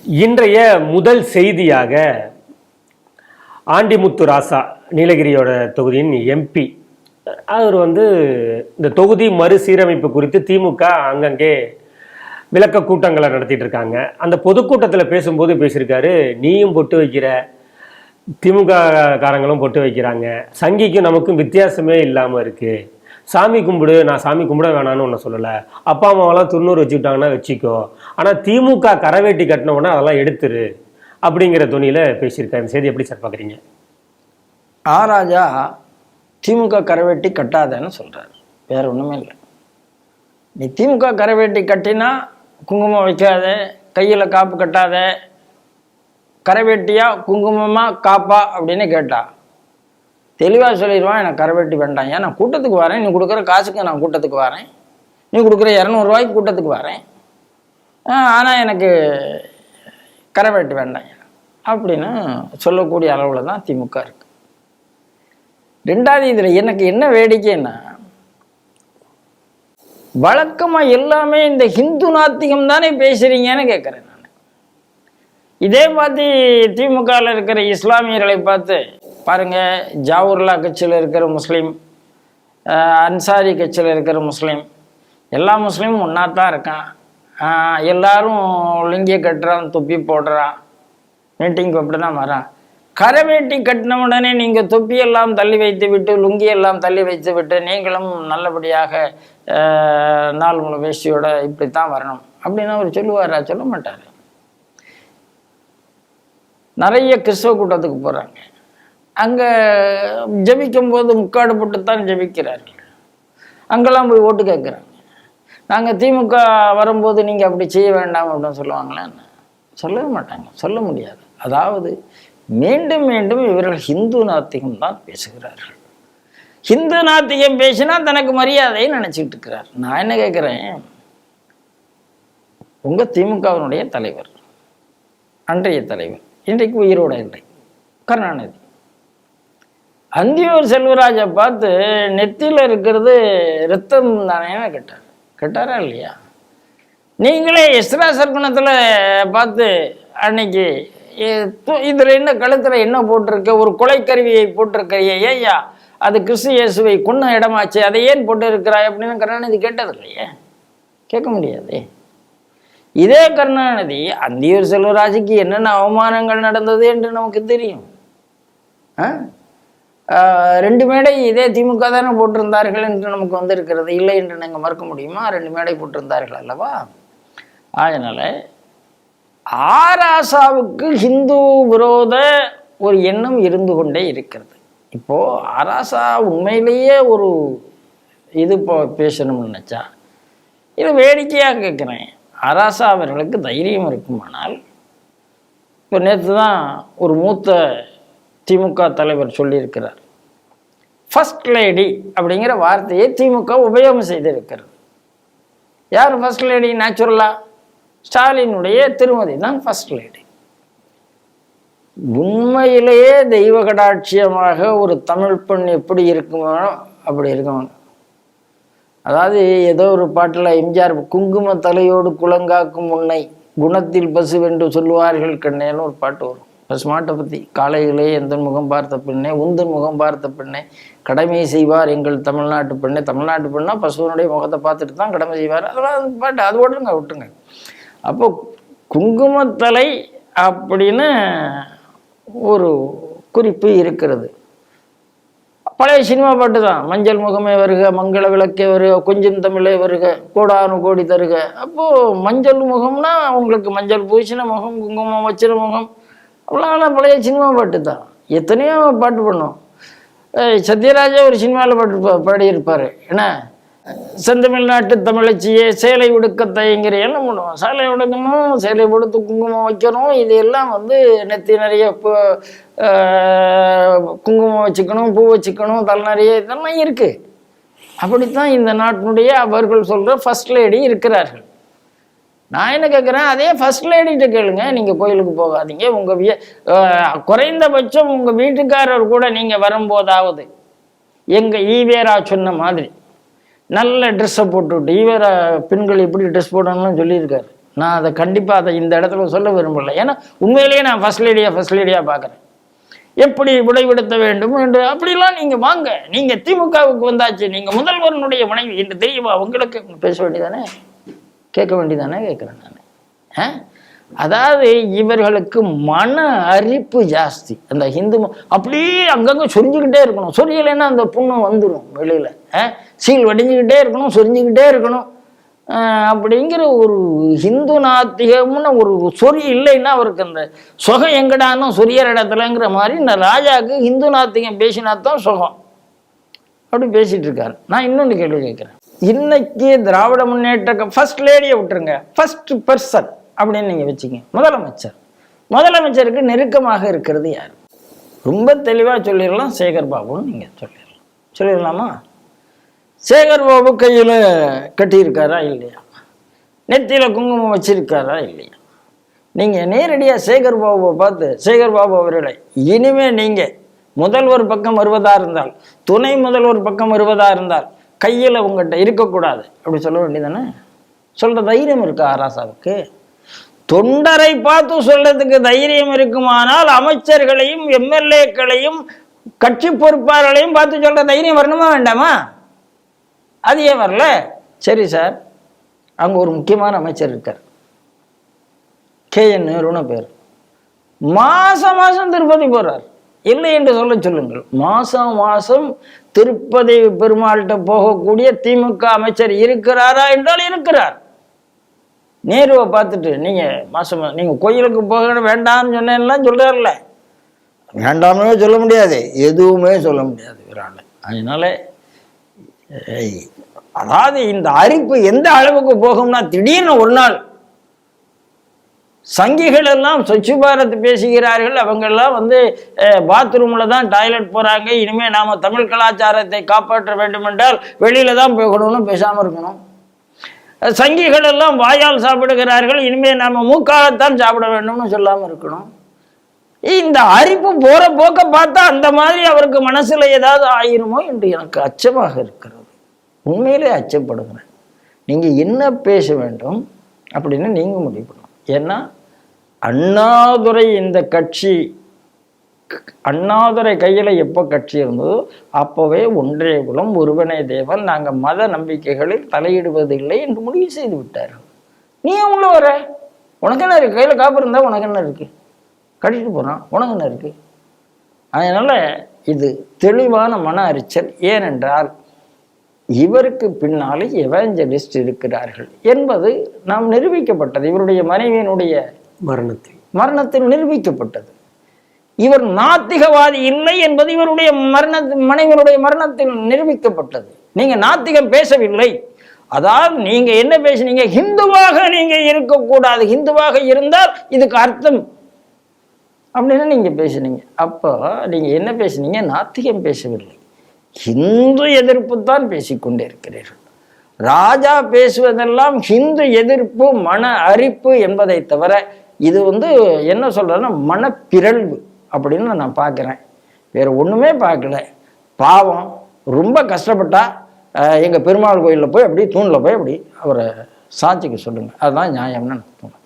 இன்றைய முதல் செய்தியாக ஆண்டிமுத்து ராசா நீலகிரியோட தொகுதியின் எம்பி அவர் இந்த தொகுதி மறுசீரமைப்பு குறித்து திமுக அங்கங்கே விளக்க கூட்டங்களை நடத்திட்டு இருக்காங்க. அந்த பொதுக்கூட்டத்தில் பேசும்போது பேசியிருக்காரு, நீயும் பொட்டு வைக்கிற, திமுக காரங்களும் பொட்டு வைக்கிறாங்க, சங்கிக்கும் நமக்கும் வித்தியாசமே இல்லாமல் இருக்கு, சாமி கும்பிடு, நான் சாமி கும்பிட வேணான்னு ஒன்று சொல்லலை, அப்பா அம்மாவெல்லாம் 90 வச்சுக்கிட்டாங்கன்னா வச்சுக்கோ, ஆனால் திமுக கரவேட்டி கட்டின உடனே அதெல்லாம் எடுத்துரு அப்படிங்கிற துணியில் பேசியிருக்காரு. இந்த செய்தி எப்படி சார் பார்க்குறீங்க? ராஜா திமுக கரவேட்டி கட்டாதன்னு சொல்கிறார், வேற ஒன்றுமே இல்லை. நீ திமுக கரவேட்டி கட்டினா குங்குமம் வைக்காத, கையில் காப்பு கட்டாத, கரவேட்டியா குங்குமமா காப்பா அப்படின்னு கேட்டா தெளிவாக சொல்லிடுவான், எனக்கு கரவேட்டி வேண்டாம், ஏன் நான் கூட்டத்துக்கு வரேன், நீ கொடுக்குற காசுக்கு நான் கூட்டத்துக்கு வரேன், நீ கொடுக்குற 200 ரூபாய்க்கு கூட்டத்துக்கு வரேன், ஆனால் எனக்கு கரவேட்டி வேண்டாம் அப்படின்னு சொல்லக்கூடிய அளவில் தான் திமுக இருக்கு. ரெண்டாவது, இதில் எனக்கு என்ன வேடிக்கைன்னா, வழக்கமாக எல்லாமே இந்த ஹிந்து நாத்திகம் தானே பேசுறீங்கன்னு கேட்குறேன் நான். இதே பார்த்து திமுகவில் இருக்கிற இஸ்லாமியர்களை பார்த்து பாருங்க, ஜாவூர்லா கட்சியில் இருக்கிற முஸ்லீம், அன்சாரி கட்சியில் இருக்கிற முஸ்லீம், எல்லா முஸ்லீமும் ஒன்றா தான் இருக்கான், எல்லாரும் லுங்கியை கட்டுறான், தொப்பி போடுறான், மீட்டிங்க்கு அப்படி தான் வரான். கரவேட்டி கட்டின உடனே நீங்கள் தொப்பியெல்லாம் தள்ளி வைத்து விட்டு, லுங்கியெல்லாம் தள்ளி வைத்து விட்டு, நீங்களும் நல்லபடியாக நாலு முழு வேஷ்டியோட இப்படித்தான் வரணும் அப்படின்னு அவர் சொல்லுவாரா? சொல்ல மாட்டார். நிறைய கிறிஸ்தவ கூட்டத்துக்கு போகிறாங்க, அங்கே ஜபிக்கும் போது முக்காடு போட்டுத்தான் ஜபிக்கிறார்கள், அங்கெல்லாம் போய் ஓட்டு கேட்குறாங்க. நாங்கள் திமுக வரும்போது நீங்கள் அப்படி செய்ய வேண்டாம் அப்படின்னு சொல்லுவாங்களே? சொல்லவே மாட்டாங்க, சொல்ல முடியாது. அதாவது மீண்டும் மீண்டும் இவர்கள் ஹிந்து நாத்திகம் தான் பேசுகிறார்கள். ஹிந்து நாத்திகம் பேசினா தனக்கு மரியாதையை நினைச்சிட்டு இருக்கிறார். நான் என்ன கேட்குறேன், உங்க திமுகவினுடைய தலைவர், அன்றைய தலைவர், இன்றைக்கு உயிரோட இல்லை, கருணாநிதி, அந்தியூர் செல்வராஜை பார்த்து நெத்தியில் இருக்கிறது ரத்தம் தானேன்னு கேட்டாரா இல்லையா? நீங்களே எஸ்ரா சர்க்குணத்தில் பார்த்து அன்னைக்கு இதில் என்ன கழுத்தில் என்ன போட்டிருக்க, ஒரு கொலைக்கருவியை போட்டிருக்கிறிய, ஏய்யா அது கிறிஸ்து இயேசுவை கொன்ன இடமாச்சு, அதை ஏன் போட்டு இருக்கிறாய் அப்படின்னு கருணாநிதி கேட்டது இல்லையே, கேட்க முடியாது. இதே கருணாநிதி அந்தியூர் செல்வராஜுக்கு என்னென்ன அவமானங்கள் நடந்தது என்று நமக்கு தெரியும். 2 மேடை இதே திமுக தானே போட்டிருந்தார்கள் என்று நமக்கு வந்திருக்கிறது, இல்லை என்று நாங்கள் மறுக்க முடியுமா? 2 மேடை போட்டிருந்தார்கள் அல்லவா? அதனால ஆராசாவுக்கு ஹிந்து விரோத ஒரு எண்ணம் இருந்து கொண்டே இருக்கிறது. இப்போ ஆராசா உண்மையிலேயே ஒரு இது பேசணும்னு நினைச்சா, இது வேடிக்கையாக கேட்குறேன், ஆராசா அவர்களுக்கு தைரியம் இருக்குமானால், இப்போ நேற்று தான் ஒரு மூத்த திமுக தலைவர் சொல்லியிருக்கிறார், ஃபர்ஸ்ட் லேடி அப்படிங்கிற வார்த்தையை திமுக உபயோகம் செய்திருக்கிறது. யார் ஃபர்ஸ்ட் லேடி? நேச்சுரலா ஸ்டாலினுடைய திருமதி தான் ஃபர்ஸ்ட் லேடி. உண்மையிலேயே தெய்வ கடாட்சியமாக ஒரு தமிழ் பெண் எப்படி இருக்குமோ அப்படி இருக்குவாங்க. அதாவது ஏதோ ஒரு பாட்டில் எம்ஜிஆர், குங்கும தலையோடு குலங்காக்கும் உன்னை குணத்தில் பசுவென்று சொல்லுவார்கள் கண்ணேன்னு ஒரு பாட்டு வரும். பசுமாட்டை பற்றி, காளைகளே எந்தன் முகம் பார்த்த பெண்ணே, உந்தன் முகம் பார்த்த பெண்ணே, கடமை செய்வார் எங்கள் தமிழ்நாட்டு பெண்ணே. தமிழ்நாட்டு பெண்ணா பசுவனுடைய முகத்தை பார்த்துட்டு தான் கடமை செய்வார், அதெல்லாம் அந்த பாட்டு, அது விட்டுருங்க. அப்போ குங்குமத்தலை அப்படின்னு ஒரு குறிப்பு இருக்கிறது. பழைய சினிமா பாட்டு தான், மஞ்சள் முகமே வருக, மங்கள விளக்கே வருக, கொஞ்சம் தமிழே வருக, கோடானு கோடி தருக. அப்போது மஞ்சள் முகம்னா உங்களுக்கு மஞ்சள் பூசின முகம், குங்குமம் வச்சின முகம், அவ்வளோ பழைய சினிமா பாட்டு தான். எத்தனையோ பாட்டு பண்ணோம். சத்யராஜா ஒரு சினிமாவில் பாடியிருப்பார், என்ன, செந்தமிழ்நாட்டு தமிழச்சியே சேலை உடுக்க தயங்கிற எல்லாம் பண்ணுவோம். சேலை உடுக்கணும், சேலை உடுத்து குங்குமம் வைக்கணும், இது எல்லாம் நெத்தி நிறைய குங்குமம் வச்சுக்கணும், பூ வச்சுக்கணும், தலை நிறைய இதெல்லாம் இருக்குது. அப்படித்தான் இந்த நாட்டினுடைய அவர்கள் சொல்கிற ஃபர்ஸ்ட் லேடி இருக்கிறார்கள். நான் என்ன கேட்குறேன், அதே ஃபர்ஸ்ட் லேடிகிட்ட கேளுங்க. நீங்கள் கோயிலுக்கு போகாதீங்க, உங்கள் குறைந்தபட்சம் உங்கள் வீட்டுக்காரர் கூட நீங்கள் வரும்போதாவது எங்கள் ஈவேரா சொன்ன மாதிரி நல்ல ட்ரெஸ்ஸை போட்டுவிட்டு, ஈவேரா பெண்கள் எப்படி ட்ரெஸ் போடணும்னு சொல்லியிருக்காரு, நான் அதை கண்டிப்பாக அதை இந்த இடத்துல சொல்ல விரும்பல. ஏன்னா உண்மையிலேயே நான் ஃபர்ஸ்ட் லேடியாக பார்க்குறேன். எப்படி விடைபெடுத்த வேண்டும் என்று அப்படிலாம் நீங்கள் வாங்க, நீங்கள் திமுகவுக்கு வந்தாச்சு, நீங்கள் முதல்வனுடைய மனைவி என்று தெரியுமா உங்களுக்கு? பேச வேண்டியதானே, கேட்க வேண்டியதானே கேட்குறேன் நான். அதாவது இவர்களுக்கு மன அரிப்பு ஜாஸ்தி. அந்த ஹிந்து அப்படியே அங்கங்கே சொரிஞ்சுக்கிட்டே இருக்கணும், சொரியலைன்னா அந்த புண்ணு வந்துடும் வெளியில். சீல் வடிஞ்சுக்கிட்டே இருக்கணும், சொரிஞ்சுக்கிட்டே இருக்கணும். அப்படிங்கிற ஒரு ஹிந்து நாத்திகம்னு ஒரு சொறி இல்லைன்னா அவருக்கு அந்த சுகம் எங்கடானோ சொரியற இடத்துலங்கிற மாதிரி இந்த ராஜாவுக்கு ஹிந்து நாத்திகம் பேசினாத்தான் சுகம். அப்படி பேசிட்டு இருக்காரு. நான் இன்னொன்று கேள்வி கேட்குறேன். இன்னைக்கு திராவிட முன்னேற்ற ஃபர்ஸ்ட் லேடியை விட்டுருங்க, ஃபர்ஸ்ட் பர்சன் அப்படின்னு நீங்கள் வச்சுக்கங்க, முதலமைச்சருக்கு நெருக்கமாக இருக்கிறது யார்? ரொம்ப தெளிவாக சொல்லிடலாம், சேகர் பாபுன்னு நீங்கள் சொல்லிடலாமா? சேகர் பாபு கையில் கட்டியிருக்காரா இல்லையா? நெத்தியில் குங்குமம் வச்சிருக்காரா இல்லையா? நீங்கள் நேரடியாக சேகர் பாபுவை பார்த்து, சேகர் பாபு அவர்களை இனிமேல் நீங்கள் முதல்வர் பக்கம் வருவதா இருந்தால், துணை முதல்வர் பக்கம் வருவதா இருந்தால் கையில் உங்கள்கிட்ட இருக்கக்கூடாது அப்படி சொல்ல வேண்டியதானே? சொல்கிற தைரியம் இருக்கா ஆராசாவுக்கு? தொண்டரை பார்த்து சொல்றதுக்கு தைரியம் இருக்குமானால் அமைச்சர்களையும் எம்எல்ஏக்களையும் கட்சி பொறுப்பாளர்களையும் பார்த்து சொல்ற தைரியம் வரணுமா வேண்டாமா? அது ஏன் வரல? சரி சார், அங்கே ஒரு முக்கியமான அமைச்சர் இருக்கார், KN நேருன்னு பேர். மாசம் திருப்பதி போறார். இல்லை என்று சொல்லுங்கள். மாசம் திருப்பதி பெருமாள்கிட்ட போகக்கூடிய திமுக அமைச்சர் இருக்கிறாரா என்றால் இருக்கிறார். நேருவை பார்த்துட்டு நீங்க கோயிலுக்கு போக வேண்டாம்னு சொன்னேன்லாம் சொல்றாருல, வேண்டாமே சொல்ல முடியாது, எதுவுமே சொல்ல முடியாது இவரால். அதனால அதாவது இந்த அரிப்பு எந்த அளவுக்கு போகும்னா, திடீர்னு ஒரு நாள் சங்கிகள் எல்லாம் ஸ்வச் பாரத் பேசுகிறார்கள், அவங்கெல்லாம் பாத்ரூம்ல தான் டாய்லெட் போறாங்க, இனிமே நாம தமிழ் கலாச்சாரத்தை காப்பாற்ற வேண்டும் என்றால் வெளியில தான் போகணும்னு பேசாம இருக்கணும். சங்கிகள் எல்லாம் வாயால் சாப்பிடுகிறார்கள், இனிமே நாம மூக்காலத்தான் சாப்பிட வேண்டும்னு சொல்லாம இருக்கணும். இந்த அரிப்பு போற போக்க பார்த்தா அந்த மாதிரி அவருக்கு மனசுல ஏதாவது ஆயிருமோ என்று எனக்கு அச்சமாக இருக்கிறது. உண்மையிலே அச்சப்படுகிறேன். நீங்க என்ன பேச வேண்டும் அப்படின்னு நீங்க முடிவு பண்ணணும். ஏன்னா அண்ணாதுரை இந்த கட்சி, அண்ணாதுரை கையில எப்போ கட்சி இருந்ததோ அப்போவே ஒன்றே குலம் ஒருவனே தேவன், நாங்க மத நம்பிக்கைகளில் தலையிடுவதில்லை என்று முடிவு செய்து விட்டார்கள். நீ உள்ள வர, உனக்கு என்ன இருக்கு? கையில காப்பு இருந்தா உனக்கு என்ன இருக்கு? கட்டிட்டு போறான், உனக்கு என்ன இருக்கு? அதனால இது தெளிவான மன அரிச்சல். ஏனென்றால் இவருக்கு பின்னாலே எவாஞ்சலிஸ்ட் இருக்கிறார்கள் என்பது நாம் நிரூபிக்கப்பட்டது. இவருடைய மனைவியினுடைய மரணத்தில் நிரூபிக்கப்பட்டது. இவர் நாத்திகவாதி இல்லை என்பது இவருடைய மனைவியுடைய மரணத்தில் நிரூபிக்கப்பட்டது. நீங்க நாத்திகம் பேசவில்லை, அதாவது நீங்க என்ன பேசுனீங்க? ஹிந்துவாக நீங்க இருக்கக்கூடாது, ஹிந்துவாக இருந்தால் இதுக்கு அர்த்தம் அப்படின்னு நீங்க பேசுனீங்க. அப்போ நீங்க என்ன பேசுனீங்க? நாத்திகம் பேசவில்லை, ஹிந்து எதிர்ப்பு தான் பேசிக்கொண்டே இருக்கிறீர்கள். ராஜா பேசுவதெல்லாம் ஹிந்து எதிர்ப்பு, மன அரிப்பு என்பதை தவிர இது என்ன சொல்றதுன்னா மனப்பிறழ்வு அப்படின்னு நான் பார்க்குறேன். வேற ஒண்ணுமே பார்க்கல. பாவம், ரொம்ப கஷ்டப்பட்டா எங்க பெருமாள் கோயிலில் போய் அப்படி தூணில் போய் அப்படி அவரை சாட்சிக்கு சொல்லுங்க, அதுதான் நியாயம்னு எனக்கு தோணும்.